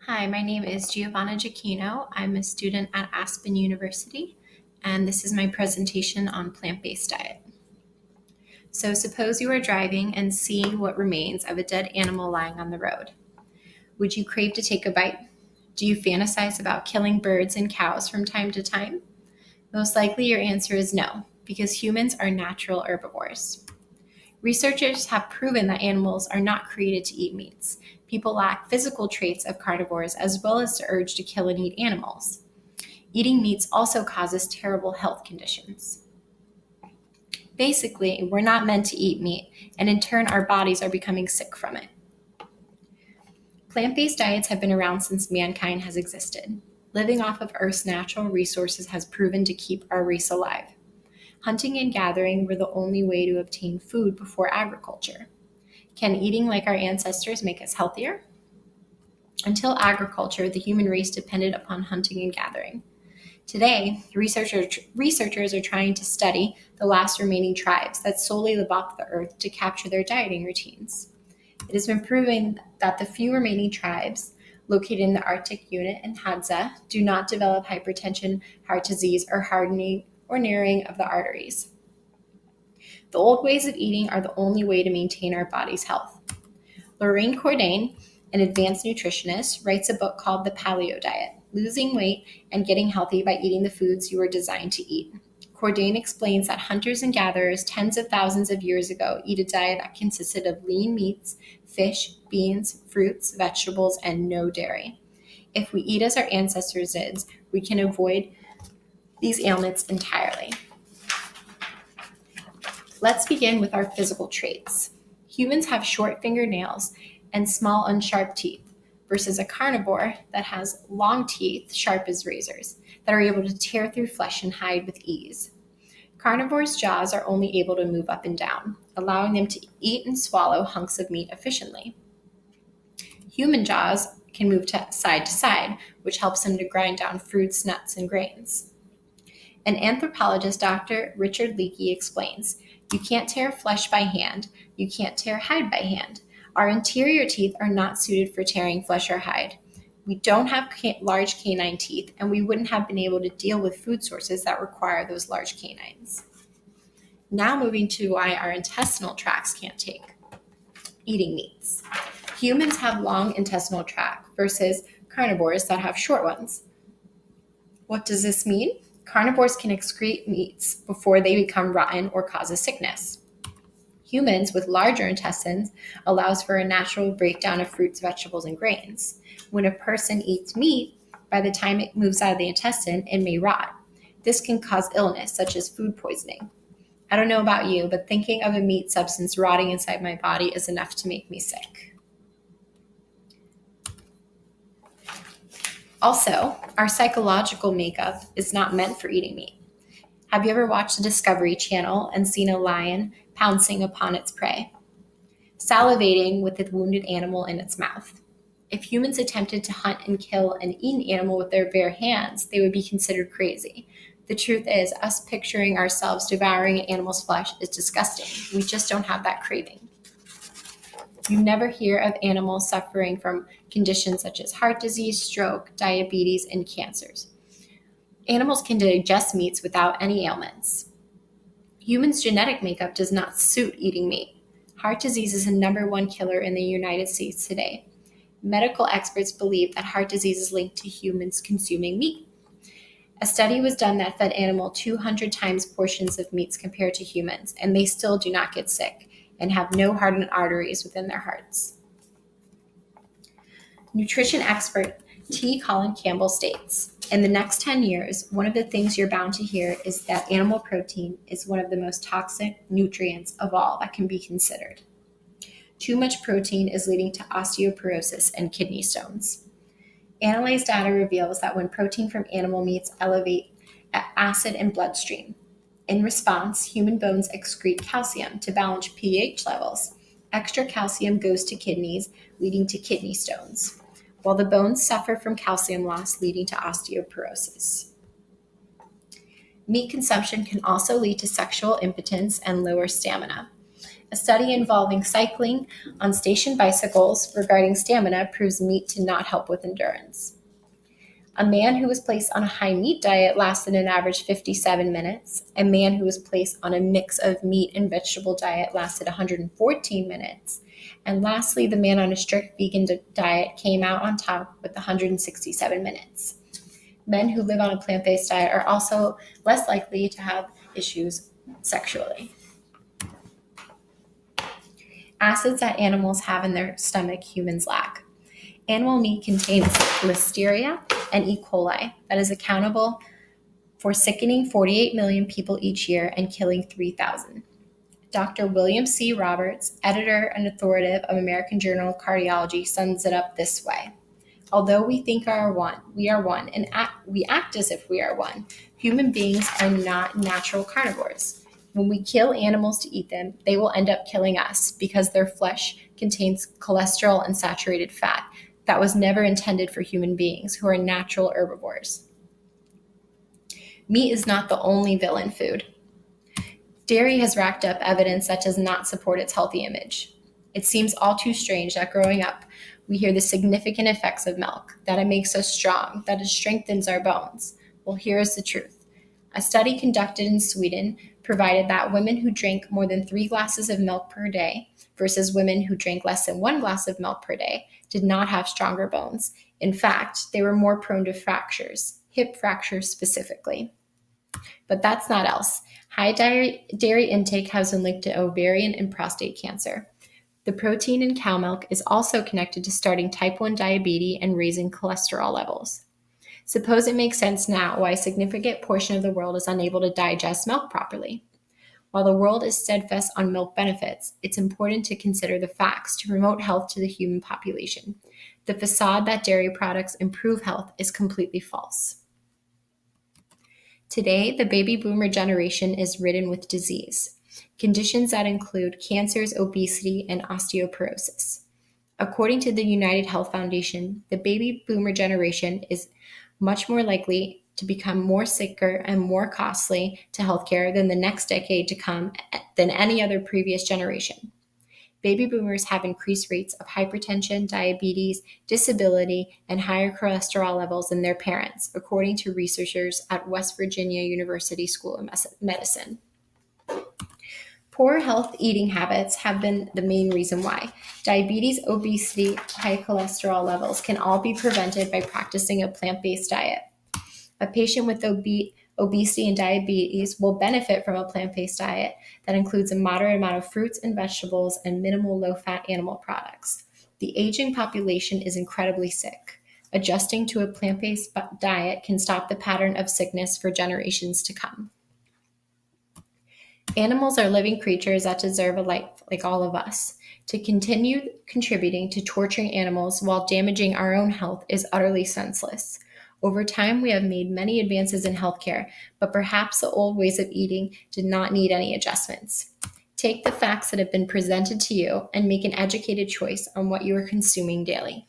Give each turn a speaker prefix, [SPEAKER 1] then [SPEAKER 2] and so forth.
[SPEAKER 1] Hi, my name is Giovanna Giacchino. I'm a student at Aspen University, and this is my presentation on plant-based diet. So suppose you are driving and see what remains of a dead animal lying on the road. Would you crave to take a bite? Do you fantasize about killing birds and cows from time to time? Most likely your answer is no, because humans are natural herbivores. Researchers have proven that animals are not created to eat meats. People lack physical traits of carnivores as well as the urge to kill and eat animals. Eating meats also causes terrible health conditions. Basically, we're not meant to eat meat, and in turn, our bodies are becoming sick from it. Plant based diets have been around since mankind has existed. Living off of Earth's natural resources has proven to keep our race alive. Hunting and gathering were the only way to obtain food before agriculture. Can eating like our ancestors make us healthier? Until agriculture, the human race depended upon hunting and gathering. Today, researchers are trying to study the last remaining tribes that solely live off the earth to capture their dieting routines. It has been proven that the few remaining tribes located in the Arctic unit and Hadza do not develop hypertension, heart disease, or hardening or narrowing of the arteries. The old ways of eating are the only way to maintain our body's health. Lorraine Cordain, an advanced nutritionist, writes a book called The Paleo Diet: Losing Weight and Getting Healthy by Eating the Foods You Were Designed to Eat. Cordain explains that hunters and gatherers tens of thousands of years ago eat a diet that consisted of lean meats, fish, beans, fruits, vegetables, and no dairy. If we eat as our ancestors did, we can avoid these ailments entirely. Let's begin with our physical traits. Humans have short fingernails and small, unsharp teeth, versus a carnivore that has long teeth, sharp as razors, that are able to tear through flesh and hide with ease. Carnivores' jaws are only able to move up and down, allowing them to eat and swallow hunks of meat efficiently. Human jaws can move to side, which helps them to grind down fruits, nuts, and grains. An anthropologist, Dr. Richard Leakey, explains, "You can't tear flesh by hand, you can't tear hide by hand. Our interior teeth are not suited for tearing flesh or hide. We don't have large canine teeth, and we wouldn't have been able to deal with food sources that require those large canines." Now moving to why our intestinal tracts can't take eating meats. Humans have long intestinal tract versus carnivores that have short ones. What does this mean? Carnivores can excrete meats before they become rotten or cause a sickness. Humans with larger intestines allows for a natural breakdown of fruits, vegetables, and grains. When a person eats meat, by the time it moves out of the intestine, it may rot. This can cause illness, such as food poisoning. I don't know about you, but thinking of a meat substance rotting inside my body is enough to make me sick. Also, our psychological makeup is not meant for eating meat. Have you ever watched the Discovery Channel and seen a lion pouncing upon its prey, salivating with the wounded animal in its mouth? If humans attempted to hunt and kill and eat an animal with their bare hands, they would be considered crazy. The truth is, us picturing ourselves devouring an animal's flesh is disgusting. We just don't have that craving. You never hear of animals suffering from conditions such as heart disease, stroke, diabetes, and cancers. Animals can digest meats without any ailments. Humans' genetic makeup does not suit eating meat. Heart disease is the number one killer in the United States today. Medical experts believe that heart disease is linked to humans consuming meat. A study was done that fed animals 200 times portions of meats compared to humans, and they still do not get sick and have no hardened arteries within their hearts. Nutrition expert T. Colin Campbell states, "In the next 10 years, one of the things you're bound to hear is that animal protein is one of the most toxic nutrients of all that can be considered. Too much protein is leading to osteoporosis and kidney stones." Analyzed data reveals that when protein from animal meats elevate acid in bloodstream, in response, human bones excrete calcium to balance pH levels. Extra calcium goes to kidneys, leading to kidney stones, while the bones suffer from calcium loss, leading to osteoporosis. Meat consumption can also lead to sexual impotence and lower stamina. A study involving cycling on station bicycles regarding stamina proves meat to not help with endurance. A man who was placed on a high meat diet lasted an average 57 minutes. A man who was placed on a mix of meat and vegetable diet lasted 114 minutes. And lastly, the man on a strict vegan diet came out on top with 167 minutes. Men who live on a plant-based diet are also less likely to have issues sexually. Acids that animals have in their stomach, humans lack. Animal meat contains Listeria and E. coli that is accountable for sickening 48 million people each year and killing 3,000. Dr. William C. Roberts, editor and authoritative of American Journal of Cardiology, sums it up this way. Although we think we are one, and we act as if we are one, human beings are not natural carnivores. When we kill animals to eat them, they will end up killing us because their flesh contains cholesterol and saturated fat that was never intended for human beings who are natural herbivores. Meat is not the only villain food. Dairy has racked up evidence that does not support its healthy image. It seems all too strange that growing up, we hear the significant effects of milk, that it makes us strong, that it strengthens our bones. Well, here is the truth. A study conducted in Sweden provided that women who drank more than 3 glasses of milk per day versus women who drank less than 1 glass of milk per day did not have stronger bones. In fact, they were more prone to fractures, hip fractures specifically. But that's not else. High dairy intake has been linked to ovarian and prostate cancer. The protein in cow milk is also connected to starting type 1 diabetes and raising cholesterol levels. Suppose it makes sense now why a significant portion of the world is unable to digest milk properly. While the world is steadfast on milk benefits, it's important to consider the facts to promote health to the human population. The facade that dairy products improve health is completely false. Today, the baby boomer generation is ridden with disease, conditions that include cancers, obesity, and osteoporosis. According to the United Health Foundation, the baby boomer generation is much more likely to become more sicker and more costly to healthcare than the next decade to come than any other previous generation. Baby boomers have increased rates of hypertension, diabetes, disability, and higher cholesterol levels than their parents, according to researchers at West Virginia University School of Medicine. Poor health eating habits have been the main reason why. Diabetes, obesity, high cholesterol levels can all be prevented by practicing a plant-based diet. A patient with obesity and diabetes will benefit from a plant-based diet that includes a moderate amount of fruits and vegetables and minimal low-fat animal products. The aging population is incredibly sick. Adjusting to a plant-based diet can stop the pattern of sickness for generations to come. Animals are living creatures that deserve a life like all of us. To continue contributing to torturing animals while damaging our own health is utterly senseless. Over time, we have made many advances in healthcare, but perhaps the old ways of eating did not need any adjustments. Take the facts that have been presented to you and make an educated choice on what you are consuming daily.